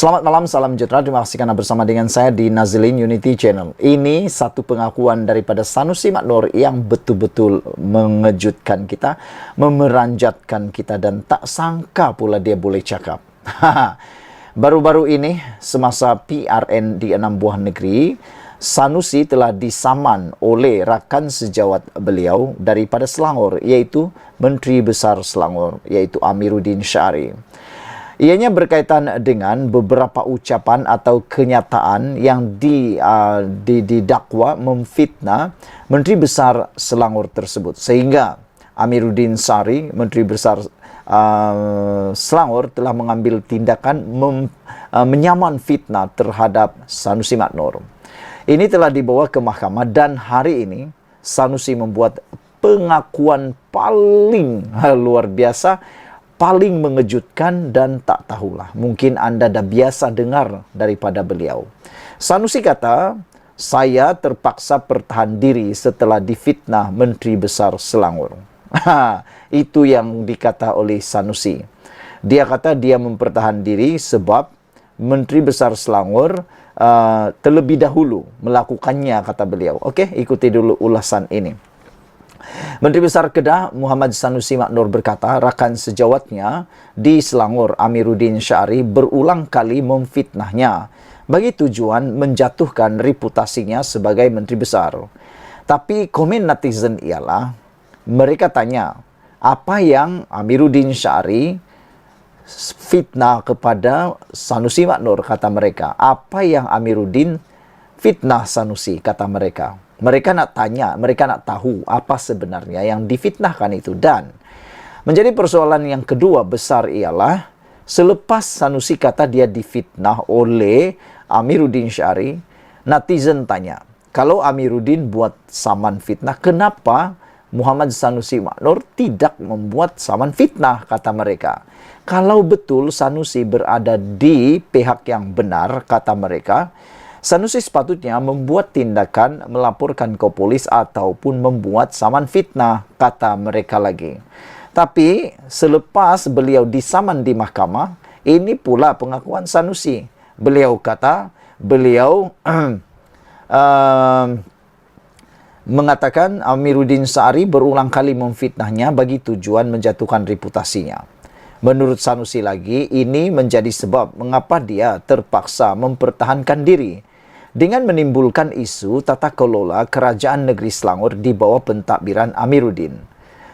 Selamat malam, salam sejahtera. Terima kasih karena bersama dengan saya di Nazilin Unity Channel. Ini satu pengakuan daripada Sanusi Maknur yang betul-betul mengejutkan kita, memeranjatkan kita, dan tak sangka pula dia boleh cakap. Baru-baru ini, semasa PRN di 6 buah negeri, Sanusi telah disaman oleh rakan sejawat beliau daripada Selangor, iaitu Menteri Besar Selangor, iaitu Amiruddin Syari. Ianya berkaitan dengan beberapa ucapan atau kenyataan yang didakwa memfitnah Menteri Besar Selangor tersebut. Sehingga Amiruddin Syari, Menteri Besar Selangor, telah mengambil tindakan menyaman fitnah terhadap Sanusi Maknur. Ini telah dibawa ke mahkamah dan hari ini Sanusi membuat pengakuan paling luar biasa, paling mengejutkan, dan tak tahulah, mungkin anda dah biasa dengar daripada beliau. Sanusi kata, saya terpaksa bertahan diri setelah difitnah Menteri Besar Selangor. Itu yang dikata oleh Sanusi. Dia kata dia mempertahan diri sebab Menteri Besar Selangor terlebih dahulu melakukannya, kata beliau. Okey, ikuti dulu ulasan ini. Menteri Besar Kedah Muhammad Sanusi Maknur berkata, rakan sejawatnya di Selangor Amiruddin Syari berulang kali memfitnahnya bagi tujuan menjatuhkan reputasinya sebagai Menteri Besar. Tapi komen netizen ialah, mereka tanya, apa yang Amiruddin Syari fitnah kepada Sanusi Maknur, kata mereka. Apa yang Amiruddin fitnah Sanusi, kata mereka. Mereka nak tanya, mereka nak tahu apa sebenarnya yang difitnahkan itu. Dan menjadi persoalan yang kedua besar ialah, selepas Sanusi kata dia difitnah oleh Amiruddin Syari, netizen tanya, kalau Amiruddin buat saman fitnah, kenapa Muhammad Sanusi Maknur tidak membuat saman fitnah, kata mereka. Kalau betul Sanusi berada di pihak yang benar, kata mereka, Sanusi sepatutnya membuat tindakan melaporkan ke polis ataupun membuat saman fitnah, kata mereka lagi. Tapi selepas beliau disaman di mahkamah, ini pula pengakuan Sanusi. Beliau kata, beliau mengatakan Amiruddin Syari berulang kali memfitnahnya bagi tujuan menjatuhkan reputasinya. Menurut Sanusi lagi, ini menjadi sebab mengapa dia terpaksa mempertahankan diri dengan menimbulkan isu tata kelola kerajaan negeri Selangor di bawah pentadbiran Amiruddin.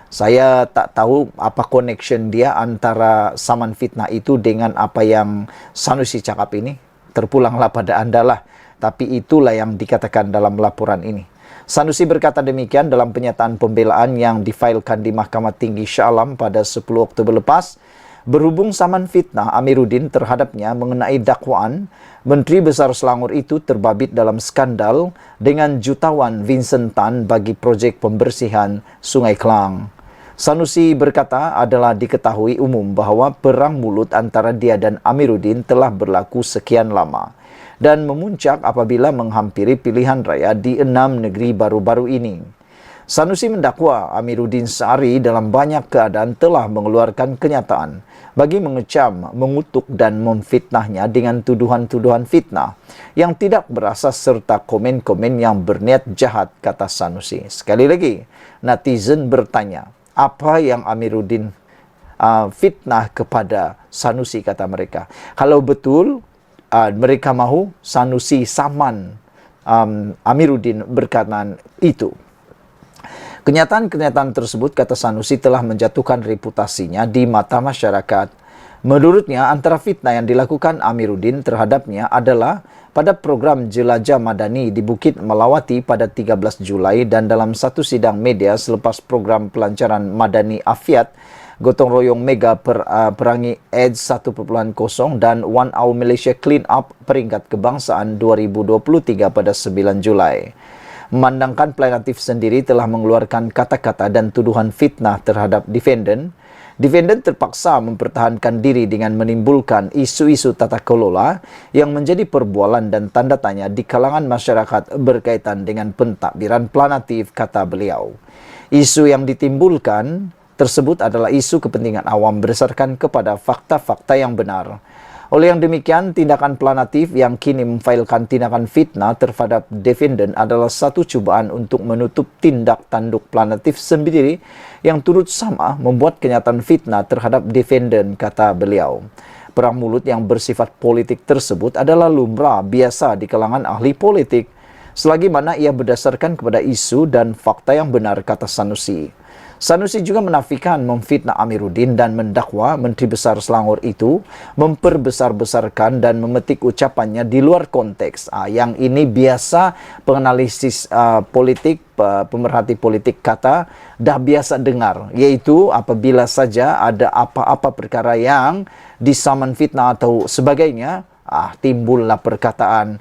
Saya tak tahu apa connection dia antara saman fitnah itu dengan apa yang Sanusi cakap ini. Terpulanglah pada anda lah. Tapi itulah yang dikatakan dalam laporan ini. Sanusi berkata demikian dalam pernyataan pembelaan yang difailkan di Mahkamah Tinggi Shah Alam pada 10 Oktober lepas, berhubung saman fitnah Amiruddin terhadapnya mengenai dakwaan Menteri Besar Selangor itu terbabit dalam skandal dengan jutawan Vincent Tan bagi projek pembersihan Sungai Klang. Sanusi berkata adalah diketahui umum bahawa perang mulut antara dia dan Amiruddin telah berlaku sekian lama dan memuncak apabila menghampiri pilihan raya di 6 negeri baru-baru ini. Sanusi mendakwa Amiruddin Syari dalam banyak keadaan telah mengeluarkan kenyataan bagi mengecam, mengutuk dan memfitnahnya dengan tuduhan-tuduhan fitnah yang tidak berasas serta komen-komen yang berniat jahat, kata Sanusi. Sekali lagi, netizen bertanya, apa yang Amiruddin fitnah kepada Sanusi, kata mereka. Kalau betul mereka mahu Sanusi saman Amiruddin berkaitan itu. Kenyataan-kenyataan tersebut, kata Sanusi, telah menjatuhkan reputasinya di mata masyarakat. Menurutnya, antara fitnah yang dilakukan Amiruddin terhadapnya adalah pada program Jelajah Madani di Bukit Melawati pada 13 Julai dan dalam satu sidang media selepas program pelancaran Madani Afiat, Gotong Royong Mega Perangi AIDS 1.0 dan One Hour Malaysia Clean Up Peringkat Kebangsaan 2023 pada 9 Julai. Memandangkan plaintiff sendiri telah mengeluarkan kata-kata dan tuduhan fitnah terhadap defendant, defendant terpaksa mempertahankan diri dengan menimbulkan isu-isu tata kelola yang menjadi perbualan dan tanda tanya di kalangan masyarakat berkaitan dengan pentadbiran plaintiff, kata beliau. Isu yang ditimbulkan tersebut adalah isu kepentingan awam berdasarkan kepada fakta-fakta yang benar. Oleh yang demikian, tindakan planatif yang kini memfailkan tindakan fitnah terhadap defendant adalah satu cubaan untuk menutup tindak tanduk planatif sendiri yang turut sama membuat kenyataan fitnah terhadap defendant, kata beliau. Perang mulut yang bersifat politik tersebut adalah lumrah biasa di kalangan ahli politik, selagi mana ia berdasarkan kepada isu dan fakta yang benar, kata Sanusi. Sanusi juga menafikan memfitnah Amiruddin dan mendakwa Menteri Besar Selangor itu memperbesar-besarkan dan memetik ucapannya di luar konteks. Yang ini biasa penganalisis politik, pemerhati politik kata dah biasa dengar, yaitu apabila saja ada apa-apa perkara yang disaman fitnah atau sebagainya, timbullah perkataan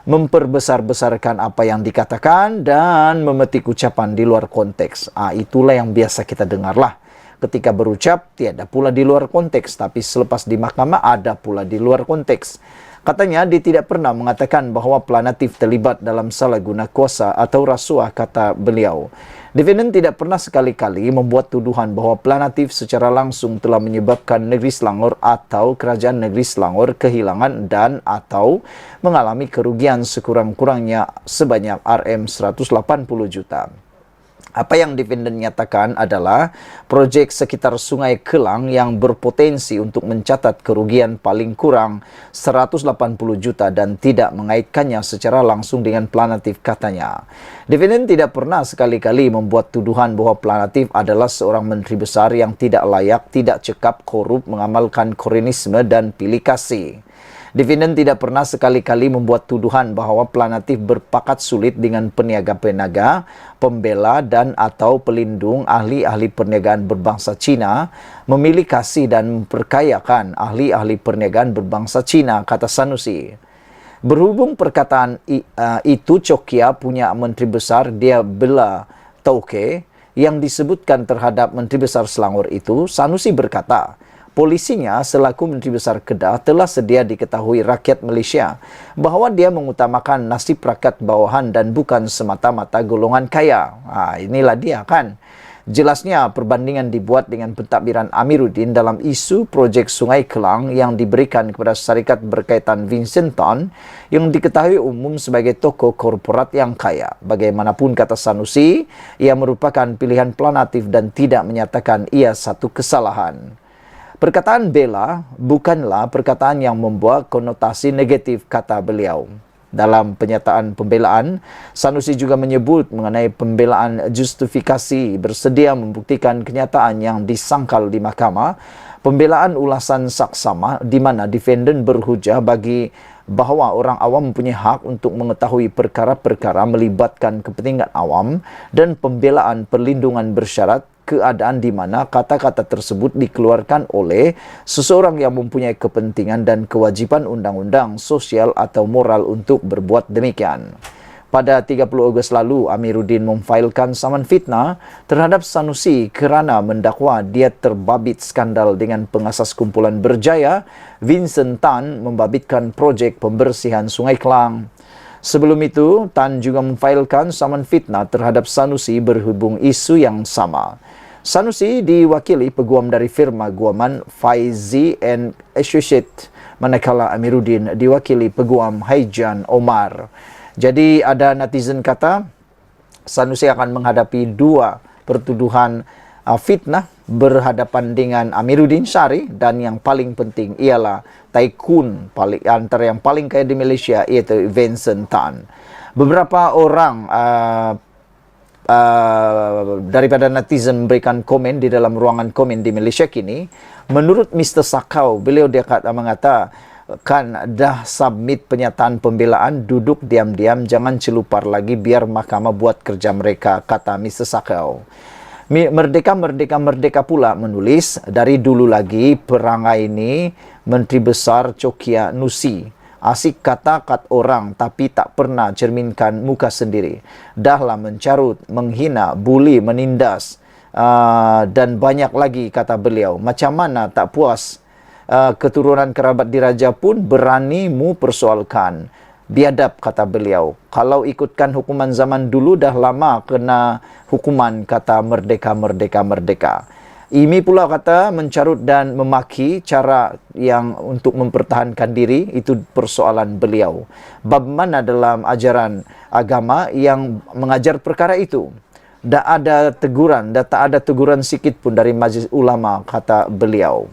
memperbesar-besarkan apa yang dikatakan dan memetik ucapan di luar konteks. Itulah yang biasa kita dengarlah. Ketika berucap, tiada pula di luar konteks, tapi selepas di mahkamah ada pula di luar konteks. Katanya, dia tidak pernah mengatakan bahawa planatif terlibat dalam salah guna kuasa atau rasuah, kata beliau. Defendant tidak pernah sekali-kali membuat tuduhan bahawa planatif secara langsung telah menyebabkan negeri Selangor atau kerajaan negeri Selangor kehilangan dan atau mengalami kerugian sekurang-kurangnya sebanyak RM180 juta. Apa yang defendant nyatakan adalah projek sekitar Sungai Kelang yang berpotensi untuk mencatat kerugian paling kurang 180 juta dan tidak mengaitkannya secara langsung dengan planatif, katanya. Defendant tidak pernah sekali-kali membuat tuduhan bahawa planatif adalah seorang menteri besar yang tidak layak, tidak cekap, korup, mengamalkan korenisme dan pilih kasih. Defendant tidak pernah sekali-kali membuat tuduhan bahawa planatif berpakat sulit dengan peniaga-peniaga, pembela dan atau pelindung ahli-ahli perniagaan berbangsa Cina, memilih kasih dan memperkayakan ahli-ahli perniagaan berbangsa Cina, kata Sanusi. Berhubung perkataan itu Cokia punya menteri besar, dia bela Tauke, yang disebutkan terhadap menteri besar Selangor itu, Sanusi berkata, polisinya selaku Menteri Besar Kedah telah sedia diketahui rakyat Malaysia bahawa dia mengutamakan nasib rakyat bawahan dan bukan semata-mata golongan kaya. Inilah dia kan. Jelasnya perbandingan dibuat dengan pentadbiran Amiruddin dalam isu projek Sungai Kelang yang diberikan kepada syarikat berkaitan Vincent Tan yang diketahui umum sebagai tokoh korporat yang kaya. Bagaimanapun, kata Sanusi, ia merupakan pilihan planatif dan tidak menyatakan ia satu kesalahan. Perkataan bela bukanlah perkataan yang membawa konotasi negatif, kata beliau. Dalam pernyataan pembelaan, Sanusi juga menyebut mengenai pembelaan justifikasi bersedia membuktikan kenyataan yang disangkal di mahkamah, pembelaan ulasan saksama di mana defendant berhujah bagi bahawa orang awam mempunyai hak untuk mengetahui perkara-perkara melibatkan kepentingan awam dan pembelaan perlindungan bersyarat keadaan di mana kata-kata tersebut dikeluarkan oleh seseorang yang mempunyai kepentingan dan kewajipan undang-undang, sosial atau moral untuk berbuat demikian. Pada 30 Ogos lalu, Amiruddin memfailkan saman fitnah terhadap Sanusi kerana mendakwa dia terbabit skandal dengan pengasas kumpulan berjaya Vincent Tan membabitkan projek pembersihan Sungai Kelang. Sebelum itu, Tan juga memfailkan saman fitnah terhadap Sanusi berhubung isu yang sama. Sanusi diwakili peguam dari firma guaman Faizi and Associate, manakala Amiruddin diwakili peguam Haijan Omar. Jadi ada netizen kata Sanusi akan menghadapi dua pertuduhan fitnah berhadapan dengan Amiruddin Syarif, dan yang paling penting ialah tycoon antara yang paling kaya di Malaysia, iaitu Vincent Tan. Beberapa orang daripada netizen memberikan komen di dalam ruangan komen di Malaysia kini. Menurut Mr. Sakau, beliau mengatakan dah submit pernyataan pembelaan, duduk diam-diam, jangan celupar lagi, biar mahkamah buat kerja mereka, kata Mr. Sakau. Merdeka pula menulis, dari dulu lagi perangai ini Menteri Besar Cokia Nusi asik kata-kat orang tapi tak pernah cerminkan muka sendiri. Dahlah mencarut, menghina, buli, menindas dan banyak lagi, kata beliau. Macam mana tak puas keturunan kerabat diraja pun berani mu persoalkan. Biadab, kata beliau. Kalau ikutkan hukuman zaman dulu dah lama kena hukuman, kata merdeka. Imi pula kata mencarut dan memaki cara yang untuk mempertahankan diri, itu persoalan beliau. Bab mana dalam ajaran agama yang mengajar perkara itu? Tak ada teguran, tak ada teguran sikit pun dari majlis ulama, kata beliau.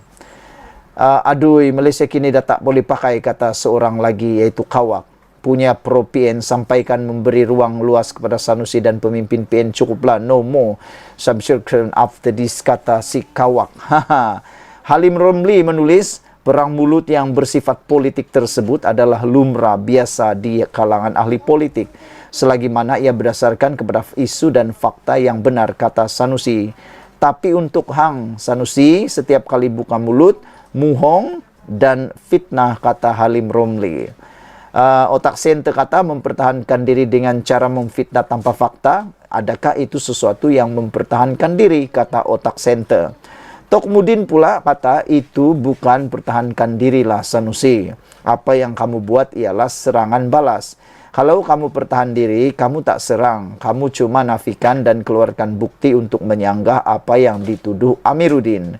Adui, Malaysia kini dah tak boleh pakai, kata seorang lagi, iaitu Kawak. Punya pro PN sampaikan memberi ruang luas kepada Sanusi dan pemimpin PN, cukuplah, no more subscription after this, kata si Kawak. Halim Romli menulis, perang mulut yang bersifat politik tersebut adalah lumrah biasa di kalangan ahli politik, selagi mana ia berdasarkan kepada isu dan fakta yang benar, kata Sanusi. Tapi untuk Hang Sanusi, setiap kali buka mulut, muhong dan fitnah, kata Halim Romli. Otak Center kata mempertahankan diri dengan cara memfitnah tanpa fakta. Adakah itu sesuatu yang mempertahankan diri, kata Otak Center. Tok Mudin pula kata itu bukan pertahankan dirilah Sanusi. Apa yang kamu buat ialah serangan balas. Kalau kamu pertahan diri, kamu tak serang. Kamu cuma nafikan dan keluarkan bukti untuk menyanggah apa yang dituduh Amiruddin.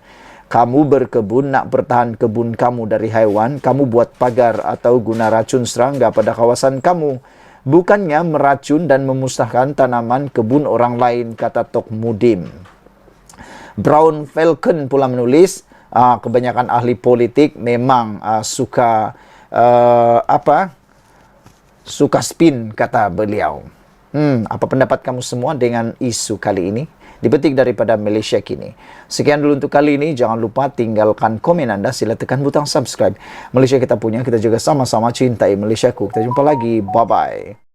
Kamu berkebun, nak pertahan kebun kamu dari haiwan, kamu buat pagar atau guna racun serangga pada kawasan kamu. Bukannya meracun dan memusnahkan tanaman kebun orang lain, kata Tok Mudim. Brown Falcon pula menulis, kebanyakan ahli politik memang suka spin, kata beliau. Apa pendapat kamu semua dengan isu kali ini? Dipetik daripada Malaysia Kini. Sekian dulu untuk kali ini. Jangan lupa tinggalkan komen anda. Sila tekan butang subscribe. Malaysia kita punya, kita juga sama-sama cintai Malaysiaku. Kita jumpa lagi. Bye-bye.